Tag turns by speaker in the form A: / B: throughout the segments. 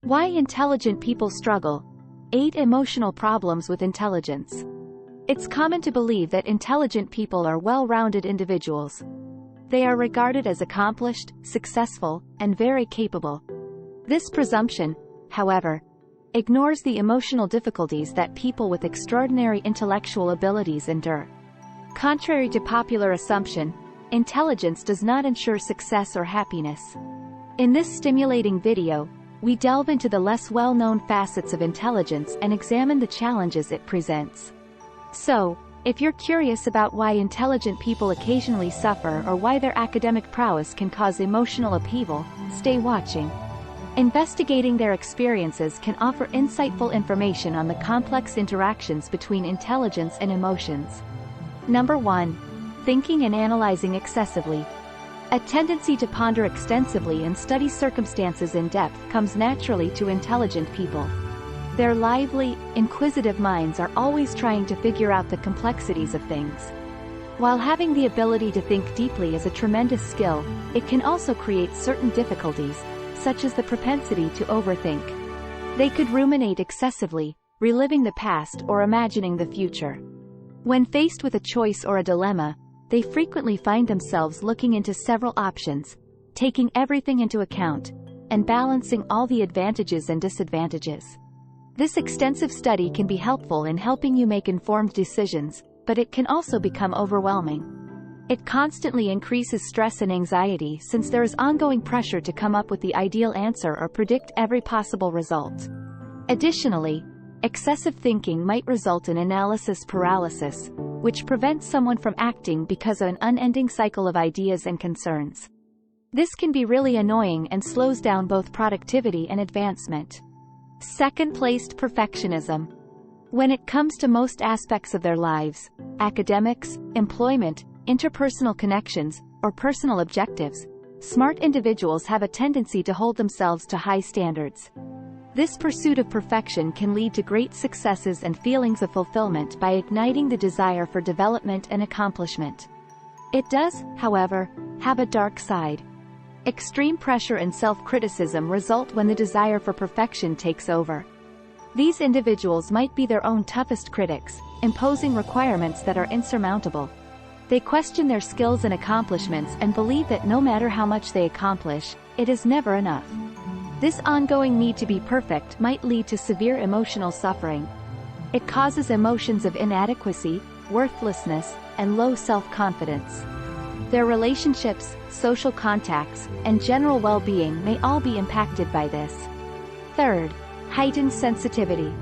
A: Why intelligent people struggle. 8 emotional problems with intelligence. It's common to believe that intelligent people are well-rounded individuals. They are regarded as accomplished, successful, and very capable. This presumption, however, ignores the emotional difficulties that people with extraordinary intellectual abilities endure. Contrary to popular assumption, intelligence does not ensure success or happiness. In this stimulating video, we delve into the less well-known facets of intelligence and examine the challenges it presents. So, if you're curious about why intelligent people occasionally suffer or why their academic prowess can cause emotional upheaval, stay watching. Investigating their experiences can offer insightful information on the complex interactions between intelligence and emotions. Number 1. Thinking and analyzing excessively. A tendency to ponder extensively and study circumstances in depth comes naturally to intelligent people. Their lively, inquisitive minds are always trying to figure out the complexities of things. While having the ability to think deeply is a tremendous skill, it can also create certain difficulties, such as the propensity to overthink. They could ruminate excessively, reliving the past or imagining the future. When faced with a choice or a dilemma, they frequently find themselves looking into several options, taking everything into account, and balancing all the advantages and disadvantages. This extensive study can be helpful in helping you make informed decisions, but it can also become overwhelming. It constantly increases stress and anxiety since there is ongoing pressure to come up with the ideal answer or predict every possible result. Additionally, excessive thinking might result in analysis paralysis, which prevents someone from acting because of an unending cycle of ideas and concerns. This can be really annoying and slows down both productivity and advancement. Second-placed perfectionism. When it comes to most aspects of their lives, academics, employment, interpersonal connections, or personal objectives, smart individuals have a tendency to hold themselves to high standards. This pursuit of perfection can lead to great successes and feelings of fulfillment by igniting the desire for development and accomplishment. It does, however, have a dark side. Extreme pressure and self-criticism result when the desire for perfection takes over. These individuals might be their own toughest critics, imposing requirements that are insurmountable. They question their skills and accomplishments and believe that no matter how much they accomplish, it is never enough. This ongoing need to be perfect might lead to severe emotional suffering. It causes emotions of inadequacy, worthlessness, and low self-confidence. Their relationships, social contacts, and general well-being may all be impacted by this. Third, heightened sensitivity.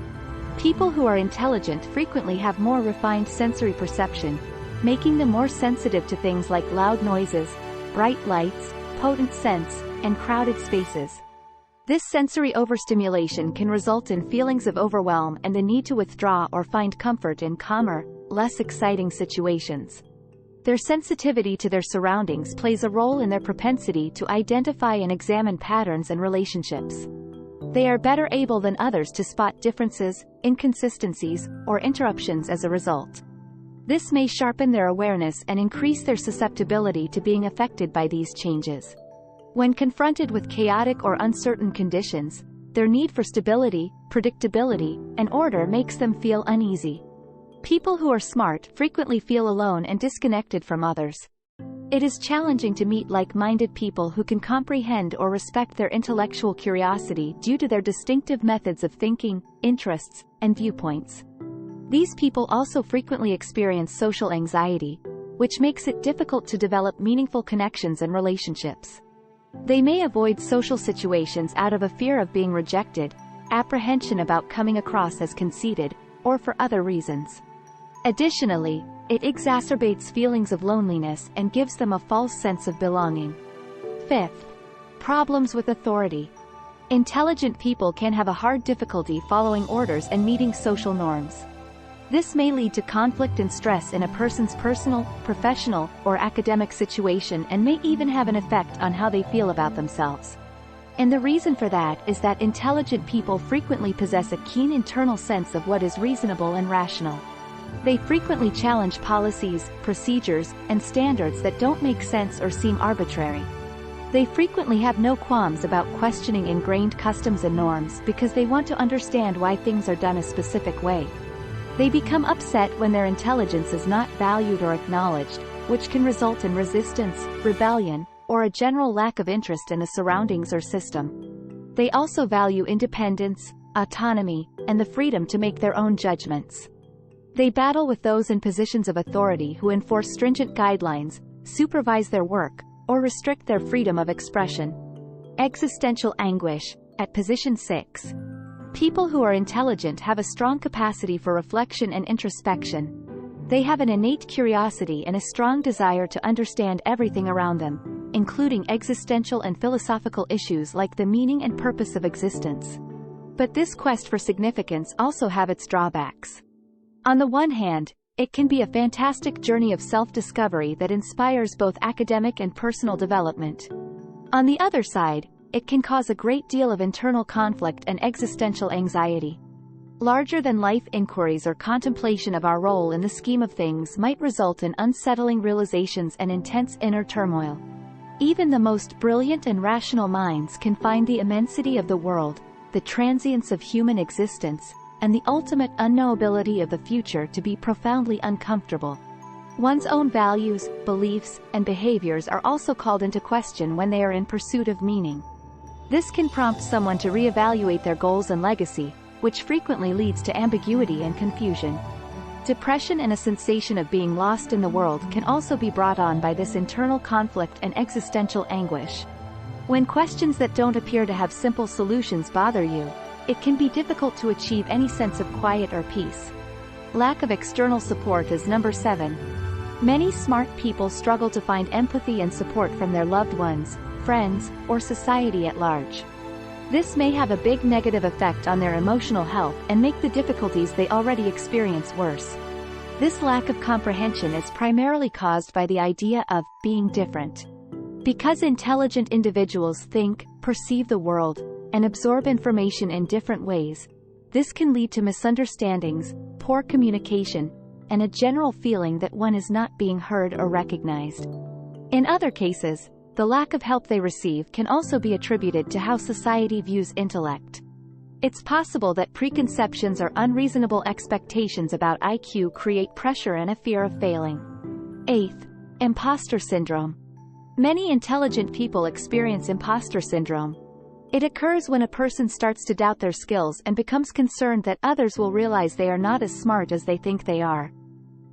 A: People who are intelligent frequently have more refined sensory perception, making them more sensitive to things like loud noises, bright lights, potent scents, and crowded spaces. This sensory overstimulation can result in feelings of overwhelm and the need to withdraw or find comfort in calmer, less exciting situations. Their sensitivity to their surroundings plays a role in their propensity to identify and examine patterns and relationships. They are better able than others to spot differences, inconsistencies, or interruptions as a result. This may sharpen their awareness and increase their susceptibility to being affected by these changes. When confronted with chaotic or uncertain conditions, their need for stability, predictability, and order makes them feel uneasy. People who are smart frequently feel alone and disconnected from others. It is challenging to meet like-minded people who can comprehend or respect their intellectual curiosity due to their distinctive methods of thinking, interests, and viewpoints. These people also frequently experience social anxiety, which makes it difficult to develop meaningful connections and relationships. They may avoid social situations out of a fear of being rejected, apprehension about coming across as conceited, or for other reasons. Additionally, it exacerbates feelings of loneliness and gives them a false sense of belonging. Fifth, problems with authority. Intelligent people can have a hard difficulty following orders and meeting social norms. This may lead to conflict and stress in a person's personal, professional, or academic situation and may even have an effect on how they feel about themselves. And the reason for that is that intelligent people frequently possess a keen internal sense of what is reasonable and rational. They frequently challenge policies, procedures, and standards that don't make sense or seem arbitrary. They frequently have no qualms about questioning ingrained customs and norms because they want to understand why things are done a specific way. They become upset when their intelligence is not valued or acknowledged, which can result in resistance, rebellion, or a general lack of interest in the surroundings or system. They also value independence, autonomy, and the freedom to make their own judgments. They battle with those in positions of authority who enforce stringent guidelines, supervise their work, or restrict their freedom of expression. Existential anguish, at position 6. People who are intelligent have a strong capacity for reflection and introspection. They have an innate curiosity and a strong desire to understand everything around them, including existential and philosophical issues like the meaning and purpose of existence. But this quest for significance also have its drawbacks. On the one hand, it can be a fantastic journey of self-discovery that inspires both academic and personal development. On the other side, it can cause a great deal of internal conflict and existential anxiety. Larger-than-life inquiries or contemplation of our role in the scheme of things might result in unsettling realizations and intense inner turmoil. Even the most brilliant and rational minds can find the immensity of the world, the transience of human existence, and the ultimate unknowability of the future to be profoundly uncomfortable. One's own values, beliefs, and behaviors are also called into question when they are in pursuit of meaning. This can prompt someone to reevaluate their goals and legacy, which frequently leads to ambiguity and confusion. Depression and a sensation of being lost in the world can also be brought on by this internal conflict and existential anguish. When questions that don't appear to have simple solutions bother you, it can be difficult to achieve any sense of quiet or peace. Lack of external support is number 7. Many smart people struggle to find empathy and support from their loved ones, friends, or society at large. This may have a big negative effect on their emotional health and make the difficulties they already experience worse. This lack of comprehension is primarily caused by the idea of being different. Because intelligent individuals think, perceive the world, and absorb information in different ways, this can lead to misunderstandings, poor communication, and a general feeling that one is not being heard or recognized. In other cases, the lack of help they receive can also be attributed to how society views intellect. It's possible that preconceptions or unreasonable expectations about IQ create pressure and a fear of failing. 8th, imposter syndrome. Many intelligent people experience imposter syndrome. It occurs when a person starts to doubt their skills and becomes concerned that others will realize they are not as smart as they think they are.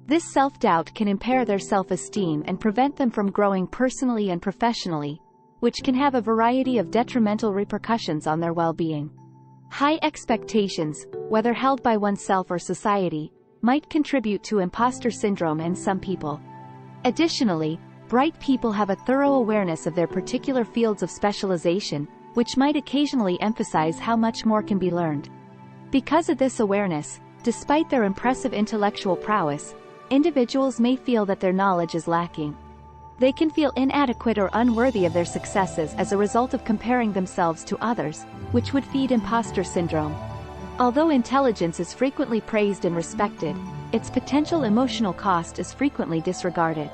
A: This self-doubt can impair their self-esteem and prevent them from growing personally and professionally, which can have a variety of detrimental repercussions on their well-being. High expectations, whether held by oneself or society, might contribute to imposter syndrome in some people. Additionally, bright people have a thorough awareness of their particular fields of specialization, which might occasionally emphasize how much more can be learned. Because of this awareness, despite their impressive intellectual prowess, individuals may feel that their knowledge is lacking. They can feel inadequate or unworthy of their successes as a result of comparing themselves to others, which would feed imposter syndrome. Although intelligence is frequently praised and respected, its potential emotional cost is frequently disregarded.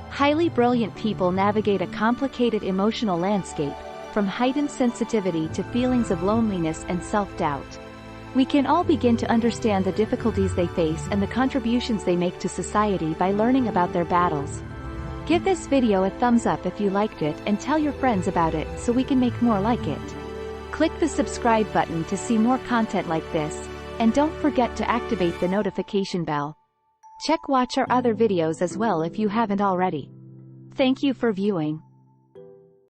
A: Highly brilliant people navigate a complicated emotional landscape, from heightened sensitivity to feelings of loneliness and self-doubt. We can all begin to understand the difficulties they face and the contributions they make to society by learning about their battles. Give this video a thumbs up if you liked it and tell your friends about it so we can make more like it. Click the subscribe button to see more content like this, and don't forget to activate the notification bell. Watch our other videos as well if you haven't already. Thank you for viewing.